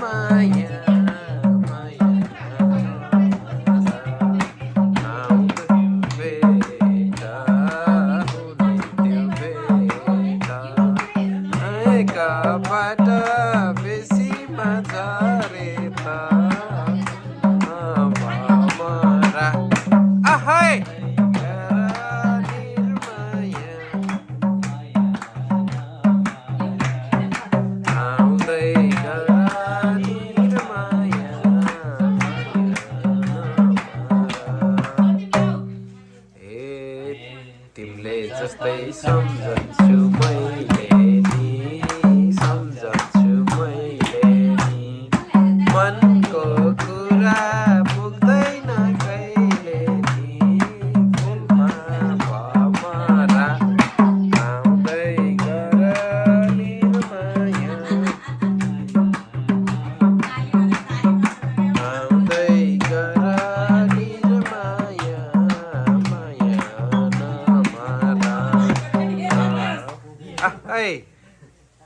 माया माया आउँदै बेटा हुँदै त्यो बेटा एकाबाट बेसी मजा रे त भमरा आहै तिमीले जस्तै सम्झन्छु मैले नि सम्झन्छु मैले नि मनको कुरा पुग्दैन कहिले नि फुलमा भमरा आउँदै गर निर्माया आउँदै गर निर्माया माया Hey!